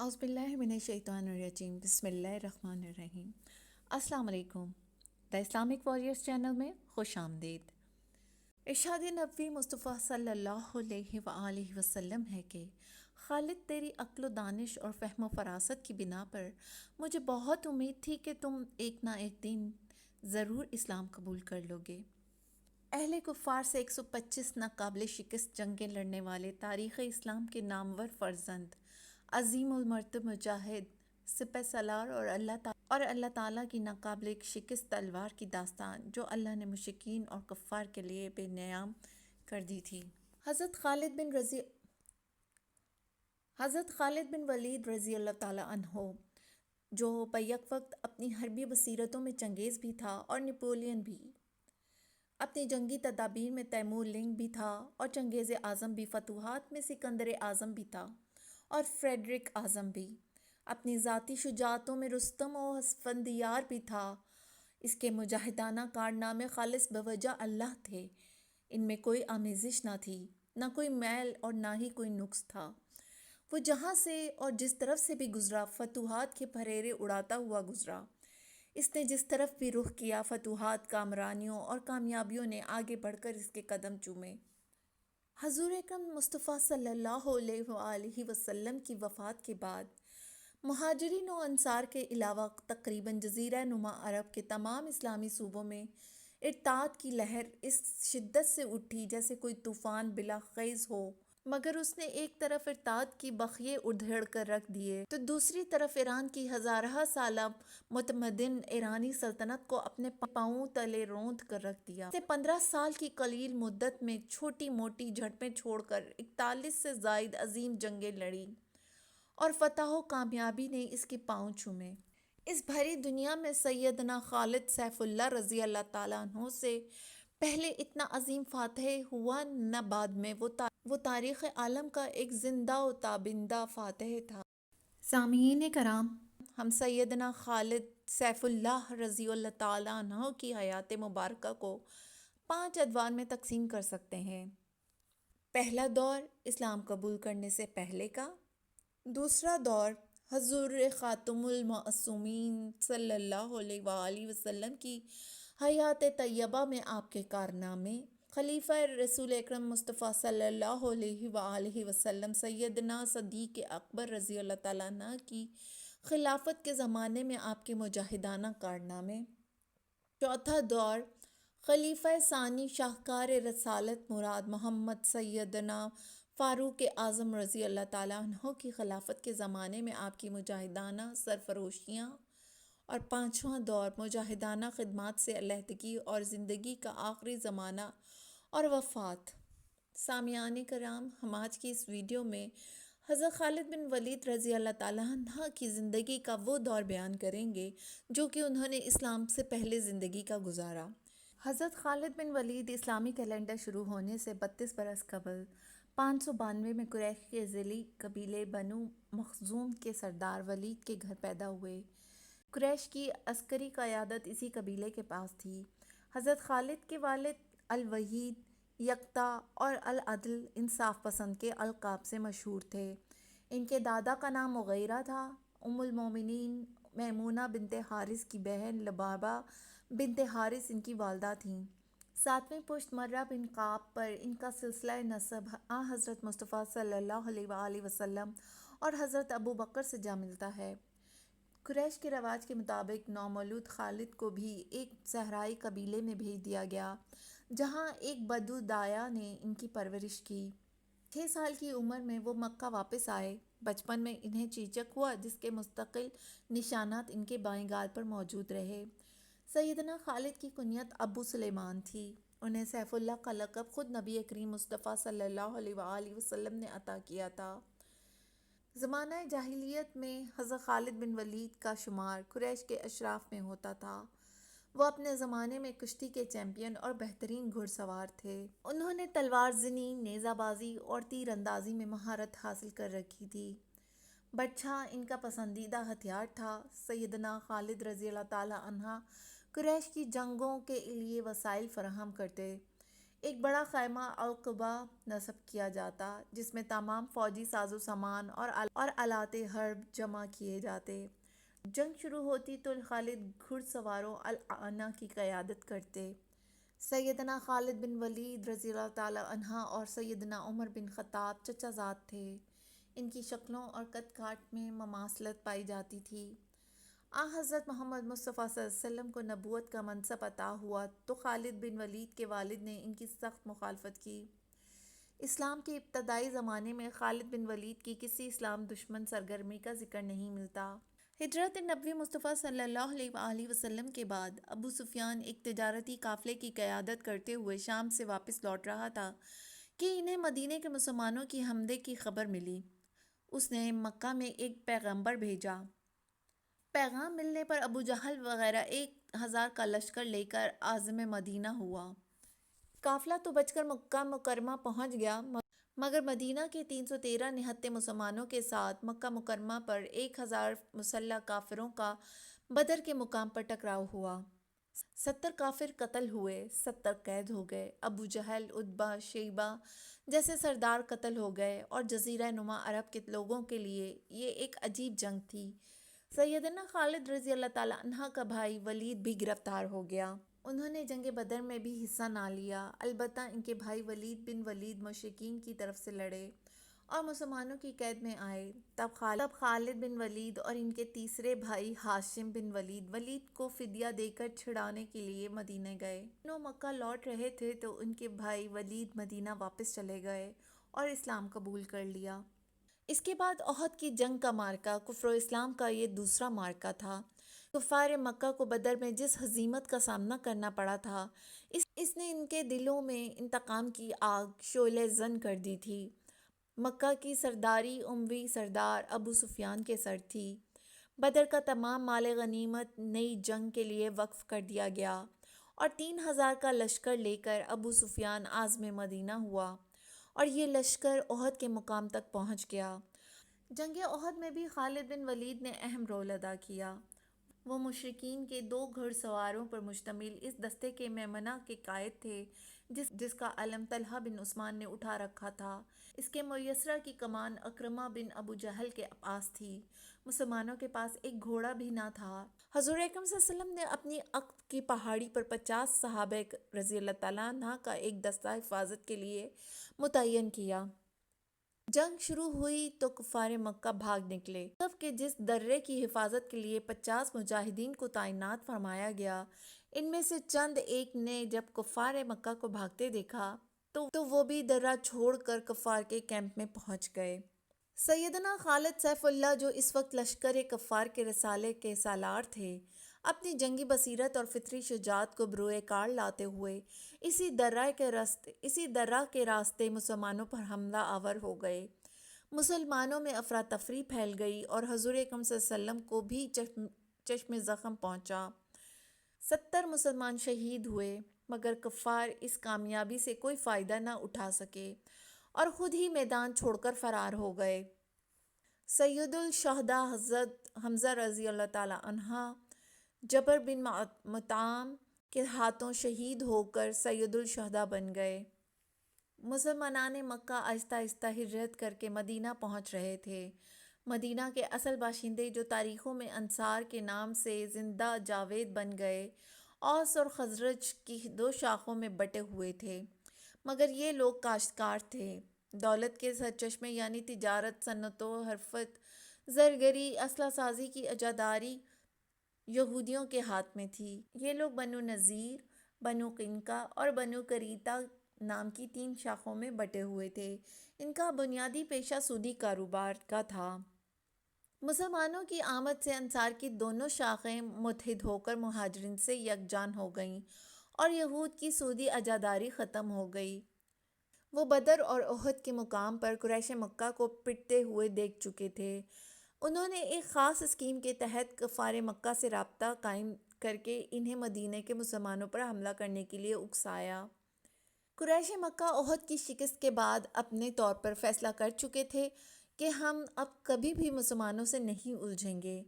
اعوذ باللہ من الشیطان الرجیم، بسم اللہ الرحمن الرحیم۔ السلام علیکم۔ دا اسلامک وارئرز چینل میں خوش آمدید۔ ارشاد نبوی مصطفیٰ صلی اللہ علیہ وآلہ وسلم ہے کہ خالد، تیری عقل و دانش اور فہم و فراست کی بنا پر مجھے بہت امید تھی کہ تم ایک نہ ایک دن ضرور اسلام قبول کر لو گے۔ اہل کفار سے 125 ناقابل شکست جنگیں لڑنے والے تاریخ اسلام کے نامور فرزند، عظیم المرتبہ مجاہد، سپہ سالار اور اللہ تعالیٰ کی ناقابل شکست تلوار کی داستان جو اللہ نے مشرکین اور کفار کے لیے بے نیام کر دی تھی۔ حضرت خالد بن ولید رضی اللہ تعالیٰ عنہ، جو بیک وقت اپنی حربی بصیرتوں میں چنگیز بھی تھا اور نپولین بھی، اپنی جنگی تدابیر میں تیمور لنگ بھی تھا اور چنگیز اعظم بھی، فتوحات میں سکندر اعظم بھی تھا اور فریڈرک اعظم بھی، اپنی ذاتی شجاعتوں میں رستم و اسفندیار بھی تھا، اس کے مجاہدانہ کارنامے خالص بوجہ اللہ تھے، ان میں کوئی آمیزش نہ تھی، نہ کوئی میل اور نہ ہی کوئی نقص تھا۔ وہ جہاں سے اور جس طرف سے بھی گزرا، فتوحات کے پھریرے اڑاتا ہوا گزرا۔ اس نے جس طرف بھی رخ کیا، فتوحات، کامرانیوں اور کامیابیوں نے آگے بڑھ کر اس کے قدم چومے۔ حضور اکرم مصطفیٰ صلی اللہ علیہ وآلہ وسلم کی وفات کے بعد مہاجرین و انصار کے علاوہ تقریباً جزیرہ نما عرب کے تمام اسلامی صوبوں میں ارتاد کی لہر اس شدت سے اٹھی جیسے کوئی طوفان بلا خیز ہو، مگر اس نے ایک طرف ارتاد کی بخیے ادھیڑ کر رکھ دیے تو دوسری طرف ایران کی ہزارہ سالہ متمدن ایرانی سلطنت کو اپنے پاؤں تلے روند کر رکھ دیا۔ اس نے 15 سال کی قلیل مدت میں چھوٹی موٹی جھڑپیں چھوڑ کر 41 سے زائد عظیم جنگیں لڑیں اور فتح و کامیابی نے اس کے پاؤں چومے۔ اس بھری دنیا میں سیدنا خالد سیف اللہ رضی اللہ تعالیٰ عنہ سے پہلے اتنا عظیم فاتح ہوا نہ بعد میں، وہ تاریخ عالم کا ایک زندہ و تابندہ فاتح تھا۔ سامعین کرام، ہم سیدنا خالد سیف اللہ رضی اللہ تعالیٰ عنہ کی حیات مبارکہ کو 5 ادوار میں تقسیم کر سکتے ہیں۔ پہلا دور اسلام قبول کرنے سے پہلے کا، دوسرا دور حضور خاتم المعصومین صلی اللہ علیہ وآلہ وسلم کی حیات طیبہ میں آپ کے کارنامے، خلیفہ رسول اکرم مصطفیٰ صلی اللہ علیہ وآلہ وسلم سیدنا صدیق اکبر رضی اللہ تعالیٰ عنہ کی خلافت کے زمانے میں آپ کے مجاہدانہ کارنامے۔ چوتھا دور خلیفہ ثانی شاہکار رسالت مراد محمد سیدنا فاروق اعظم رضی اللہ تعالیٰ عنہ کی خلافت کے زمانے میں آپ کی مجاہدانہ سرفروشیاں، اور پانچواں دور مجاہدانہ خدمات سے علیحدگی اور زندگی کا آخری زمانہ اور وفات۔ سامعین کرام، ہم آج کی اس ویڈیو میں حضرت خالد بن ولید رضی اللہ تعالیٰ عنہ کی زندگی کا وہ دور بیان کریں گے جو کہ انہوں نے اسلام سے پہلے زندگی کا گزارا۔ حضرت خالد بن ولید اسلامی کیلنڈر شروع ہونے سے 32 برس قبل 592 میں قریش کے ذیلی قبیلے بنو مخزوم کے سردار ولید کے گھر پیدا ہوئے۔ قریش کی عسکری قیادت اسی قبیلے کے پاس تھی۔ حضرت خالد کے والد الوحید، یکتا اور العدل، انصاف پسند کے القاب سے مشہور تھے۔ ان کے دادا کا نام مغیرہ تھا۔ ام المومنین میمونہ بنت حارث کی بہن لبابہ بنت حارث ان کی والدہ تھیں۔ 7ویں پشت مرہ بن کعب پر ان کا سلسلہ نسب حضرت مصطفیٰ صلی اللہ علیہ وآلہ وسلم اور حضرت ابو بکر سے جا ملتا ہے۔ قریش کے رواج کے مطابق نومولود خالد کو بھی ایک صحرائی قبیلے میں بھیج دیا گیا جہاں ایک بدو دایا نے ان کی پرورش کی۔ 6 سال کی عمر میں وہ مکہ واپس آئے۔ بچپن میں انہیں چیچک ہوا جس کے مستقل نشانات ان کے بائیں گال پر موجود رہے۔ سیدنا خالد کی کنیت ابو سلیمان تھی۔ انہیں سیف اللہ کا لقب خود نبی کریم مصطفیٰ صلی اللہ علیہ وآلہ وسلم نے عطا کیا تھا۔ زمانہ جاہلیت میں حضرت خالد بن ولید کا شمار قریش کے اشراف میں ہوتا تھا۔ وہ اپنے زمانے میں کشتی کے چیمپئن اور بہترین گھڑ سوار تھے۔ انہوں نے تلوار زنی، نیزہ بازی اور تیر اندازی میں مہارت حاصل کر رکھی تھی۔ برچھا ان کا پسندیدہ ہتھیار تھا۔ سیدنا خالد رضی اللہ تعالیٰ عنہ قریش کی جنگوں کے لیے وسائل فراہم کرتے۔ ایک بڑا خیمہ القبہ نصب کیا جاتا جس میں تمام فوجی ساز و سامان اور آلات حرب جمع کیے جاتے۔ جنگ شروع ہوتی تو خالد گھڑ سواروں الاعانہ کی قیادت کرتے۔ سیدنا خالد بن ولید رضی اللہ تعالی عنہ اور سیدنا عمر بن خطاب چچا زاد تھے۔ ان کی شکلوں اور قد کاٹ میں مماثلت پائی جاتی تھی۔ حضرت محمد مصطفیٰ صلی اللہ علیہ وسلم کو نبوت کا منصب عطا ہوا تو خالد بن ولید کے والد نے ان کی سخت مخالفت کی۔ اسلام کے ابتدائی زمانے میں خالد بن ولید کی کسی اسلام دشمن سرگرمی کا ذکر نہیں ملتا۔ ہجرت نبوی مصطفیٰ صلی اللہ علیہ وآلہ وسلم کے بعد ابو سفیان ایک تجارتی قافلے کی قیادت کرتے ہوئے شام سے واپس لوٹ رہا تھا کہ انہیں مدینے کے مسلمانوں کی حملے کی خبر ملی۔ اس نے مکہ میں ایک پیغمبر بھیجا۔ پیغام ملنے پر ابو جہل وغیرہ 1000 کا لشکر لے کر عازم مدینہ ہوا۔ قافلہ تو بچ کر مکہ مکرمہ پہنچ گیا، مگر مدینہ کے 313 نہتے مسلمانوں کے ساتھ مکہ مکرمہ پر 1000 مسلح کافروں کا بدر کے مقام پر ٹکراؤ ہوا۔ 70 کافر قتل ہوئے، 70 قید ہو گئے۔ ابو جہل، عتبہ، شیبہ جیسے سردار قتل ہو گئے اور جزیرہ نما عرب کے لوگوں کے لیے یہ ایک عجیب جنگ تھی۔ سیدنا خالد رضی اللہ تعالیٰ عنہ کا بھائی ولید بھی گرفتار ہو گیا۔ انہوں نے جنگ بدر میں بھی حصہ نہ لیا، البتہ ان کے بھائی ولید بن ولید مشرکین کی طرف سے لڑے اور مسلمانوں کی قید میں آئے۔ تب خالد بن ولید اور ان کے تیسرے بھائی ہاشم بن ولید کو فدیہ دے کر چھڑانے کے لیے مدینہ گئے۔ انہوں مکہ لوٹ رہے تھے تو ان کے بھائی ولید مدینہ واپس چلے گئے اور اسلام قبول کر لیا۔ اس کے بعد احد کی جنگ کا معرکہ کفر و اسلام کا یہ دوسرا معرکہ تھا۔ کفار مکہ کو بدر میں جس ہزیمت کا سامنا کرنا پڑا تھا، اس نے ان کے دلوں میں انتقام کی آگ شعلہ زن کر دی تھی۔ مکہ کی سرداری اموی سردار ابو سفیان کے سر تھی۔ بدر کا تمام مال غنیمت نئی جنگ کے لیے وقف کر دیا گیا اور 3000 کا لشکر لے کر ابو سفیان عازم مدینہ ہوا اور یہ لشکر احد کے مقام تک پہنچ گیا۔ جنگ احد میں بھی خالد بن ولید نے اہم رول ادا کیا۔ وہ مشرکین کے 2 گھڑ سواروں پر مشتمل اس دستے کے میمنہ کے قائد تھے جس کا علم طلحہ بن عثمان نے اٹھا رکھا تھا۔ اس کے میسرہ کی کمان اکرمہ بن ابو جہل کے پاس تھی۔ مسلمانوں کے پاس ایک گھوڑا بھی نہ تھا۔ حضور اکرم صلی اللہ علیہ وسلم نے اپنی عقب کی پہاڑی پر 50 صحابہ رضی اللہ تعالیٰ عنہ کا ایک دستہ حفاظت کے لیے متعین کیا۔ جنگ شروع ہوئی تو کفار مکہ بھاگ نکلے۔ صف کے جس درے کی حفاظت کے لیے 50 مجاہدین کو تعینات فرمایا گیا، ان میں سے چند ایک نے جب کفار مکہ کو بھاگتے دیکھا تو وہ بھی درہ چھوڑ کر کفار کے کیمپ میں پہنچ گئے۔ سیدنا خالد سیف اللہ جو اس وقت لشکر کفار کے رسالے کے سالار تھے، اپنی جنگی بصیرت اور فطری شجاعت کو بروئے کار لاتے ہوئے اسی درہ کے راستے مسلمانوں پر حملہ آور ہو گئے۔ مسلمانوں میں افراتفری پھیل گئی اور حضور اکرم صلی اللہ علیہ وسلم کو بھی چشم زخم پہنچا۔ 70 مسلمان شہید ہوئے، مگر کفار اس کامیابی سے کوئی فائدہ نہ اٹھا سکے اور خود ہی میدان چھوڑ کر فرار ہو گئے۔ سید الشہداء حضرت حمزہ رضی اللہ تعالیٰ عنہ جبر بن مطعم کے ہاتھوں شہید ہو کر سید الشہداء بن گئے۔ مسلمانان مکہ آہستہ آہستہ ہجرت کر کے مدینہ پہنچ رہے تھے۔ مدینہ کے اصل باشندے جو تاریخوں میں انصار کے نام سے زندہ جاوید بن گئے، اوس اور خزرج کی 2 شاخوں میں بٹے ہوئے تھے، مگر یہ لوگ کاشتکار تھے۔ دولت کے سرچشمے یعنی تجارت، صنعت و حرفت، زرگری، اسلحہ سازی کی اجاراداری یہودیوں کے ہاتھ میں تھی۔ یہ لوگ بنو نذیر، بنو قینقاع اور بنو قریظہ نام کی 3 شاخوں میں بٹے ہوئے تھے۔ ان کا بنیادی پیشہ سودی کاروبار کا تھا۔ مسلمانوں کی آمد سے انصار کی دونوں شاخیں متحد ہو کر مہاجرین سے یکجان ہو گئیں اور یہود کی سودی اجاراداری ختم ہو گئی۔ وہ بدر اور احد کے مقام پر قریش مکہ کو پٹتے ہوئے دیکھ چکے تھے۔ انہوں نے ایک خاص اسکیم کے تحت کفار مکہ سے رابطہ قائم کر کے انہیں مدینہ کے مسلمانوں پر حملہ کرنے کے لیے اکسایا۔ قریش مکہ احد کی شکست کے بعد اپنے طور پر فیصلہ کر چکے تھے کہ ہم اب کبھی بھی مسلمانوں سے نہیں الجھیں گے۔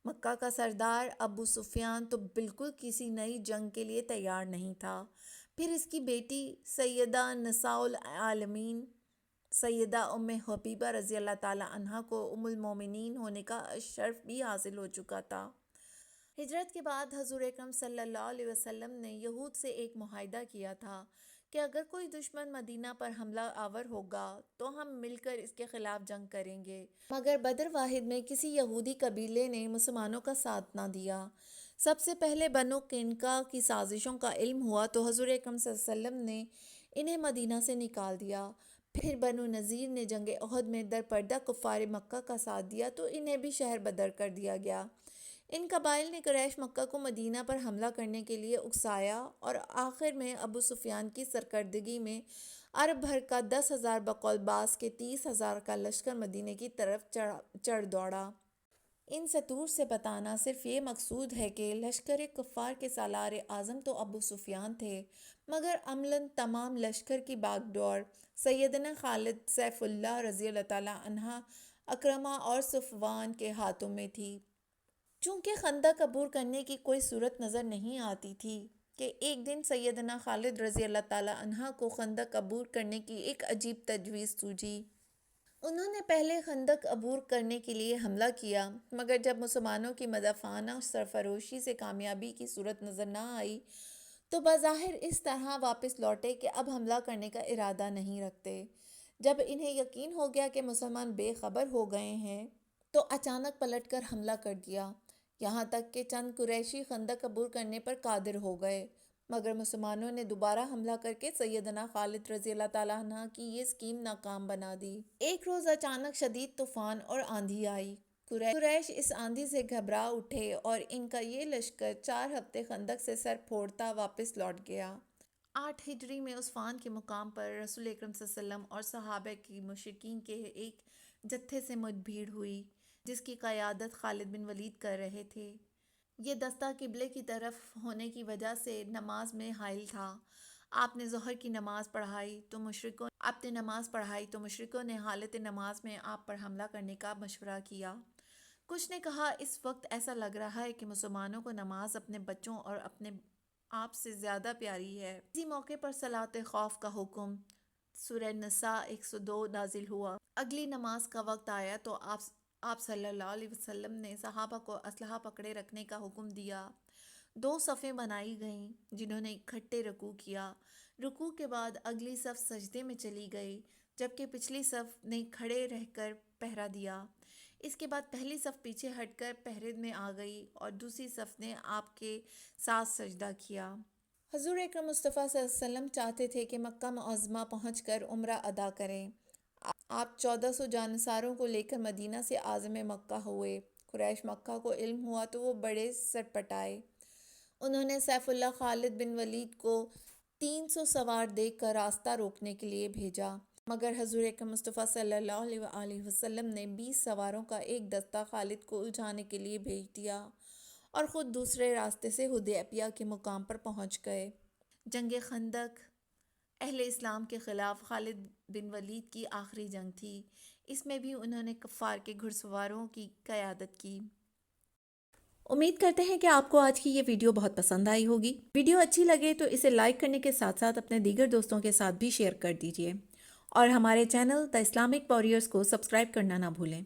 مکہ کا سردار ابو سفیان تو بالکل کسی نئی جنگ کے لیے تیار نہیں تھا۔ پھر اس کی بیٹی سیدہ نساء العالمین سیدہ ام حبیبہ رضی اللہ تعالیٰ عنہ کو ام المومنین ہونے کا شرف بھی حاصل ہو چکا تھا۔ ہجرت کے بعد حضور اکرم صلی اللہ علیہ وسلم نے یہود سے ایک معاہدہ کیا تھا کہ اگر کوئی دشمن مدینہ پر حملہ آور ہوگا تو ہم مل کر اس کے خلاف جنگ کریں گے، مگر بدر واحد میں کسی یہودی قبیلے نے مسلمانوں کا ساتھ نہ دیا۔ سب سے پہلے بنو قینقاع کی سازشوں کا علم ہوا تو حضور اکرم صلی اللہ علیہ وسلم نے انہیں مدینہ سے نکال دیا۔ پھر بنو نذیر نے جنگ احد میں درپردہ کفار مکہ کا ساتھ دیا تو انہیں بھی شہر بدر کر دیا گیا۔ ان قبائل نے قریش مکہ کو مدینہ پر حملہ کرنے کے لیے اکسایا اور آخر میں ابو سفیان کی سرکردگی میں عرب بھر کا 10,000 بقول بعض کے 30,000 کا لشکر مدینہ کی طرف چڑھ دوڑا۔ ان سطور سے بتانا صرف یہ مقصود ہے کہ لشکر کفار کے سالار اعظم تو ابو سفیان تھے، مگر عملاً تمام لشکر کی باغ ڈور سیدنا خالد سیف اللہ رضی اللہ تعالیٰ عنہ اکرمہ اور صفوان کے ہاتھوں میں تھی۔ چونکہ خندق عبور کرنے کی کوئی صورت نظر نہیں آتی تھی کہ ایک دن سیدنا خالد رضی اللہ تعالیٰ عنہ کو خندق عبور کرنے کی ایک عجیب تجویز سوجی۔ انہوں نے پہلے خندق عبور کرنے کے لیے حملہ کیا، مگر جب مسلمانوں کی مدافعانہ سرفروشی سے کامیابی کی صورت نظر نہ آئی تو بظاہر اس طرح واپس لوٹے کہ اب حملہ کرنے کا ارادہ نہیں رکھتے۔ جب انہیں یقین ہو گیا کہ مسلمان بے خبر ہو گئے ہیں تو اچانک پلٹ کر حملہ کر دیا، یہاں تک کہ چند قریشی خندق عبور کرنے پر قادر ہو گئے، مگر مسلمانوں نے دوبارہ حملہ کر کے سیدنا خالد رضی اللہ تعالیٰ عنہ کی یہ اسکیم ناکام بنا دی۔ ایک روز اچانک شدید طوفان اور آندھی آئی۔ قریش اس آندھی سے گھبرا اٹھے اور ان کا یہ لشکر 4 ہفتے خندق سے سر پھوڑتا واپس لوٹ گیا۔ 8 ہجری میں عثفان کے مقام پر رسول اکرم صلی اللہ علیہ وسلم اور صحابہ کی مشرکین کے ایک جتھے سے مدبھیڑ ہوئی، جس کی قیادت خالد بن ولید کر رہے تھے۔ یہ دستہ قبلے کی طرف ہونے کی وجہ سے نماز میں حائل تھا۔ آپ نے ظہر کی نماز پڑھائی تو مشرکوں نے حالت نماز میں آپ پر حملہ کرنے کا مشورہ کیا۔ کچھ نے کہا اس وقت ایسا لگ رہا ہے کہ مسلمانوں کو نماز اپنے بچوں اور اپنے آپ سے زیادہ پیاری ہے۔ اسی موقع پر صلاۃ خوف کا حکم سورہ نساء 102 نازل ہوا۔ اگلی نماز کا وقت آیا تو آپ صلی اللہ علیہ وسلم نے صحابہ کو اسلحہ پکڑے رکھنے کا حکم دیا۔ 2 صفیں بنائی گئیں جنہوں نے اکٹھے رکوع کیا۔ رکوع کے بعد اگلی صف سجدے میں چلی گئی، جبکہ پچھلی صف نے کھڑے رہ کر پہرا دیا۔ اس کے بعد پہلی صف پیچھے ہٹ کر پہرے میں آ گئی اور دوسری صف نے آپ کے ساتھ سجدہ کیا۔ حضور اکرم مصطفیٰ صلی اللہ علیہ وسلم چاہتے تھے کہ مکہ معظمہ پہنچ کر عمرہ ادا کریں۔ آپ 1400 جانصاروں کو لے کر مدینہ سے عازم مکہ ہوئے۔ قریش مکہ کو علم ہوا تو وہ بڑے سٹپٹائے۔ انہوں نے سیف اللہ خالد بن ولید کو 300 سوار دے کر راستہ روکنے کے لیے بھیجا، مگر حضور اکرم مصطفیٰ صلی اللہ علیہ وسلم نے 20 سواروں کا ایک دستہ خالد کو الجھانے کے لیے بھیج دیا اور خود دوسرے راستے سے حدیبیہ کے مقام پر پہنچ گئے۔ جنگ خندق اہل اسلام کے خلاف خالد بن ولید کی آخری جنگ تھی۔ اس میں بھی انہوں نے کفار کے گھڑ سواروں کی قیادت کی۔ امید کرتے ہیں کہ آپ کو آج کی یہ ویڈیو بہت پسند آئی ہوگی۔ ویڈیو اچھی لگے تو اسے لائک کرنے کے ساتھ ساتھ اپنے دیگر دوستوں کے ساتھ بھی شیئر کر دیجیے اور ہمارے چینل دی اسلامک واریئرز کو سبسکرائب کرنا نہ بھولیں۔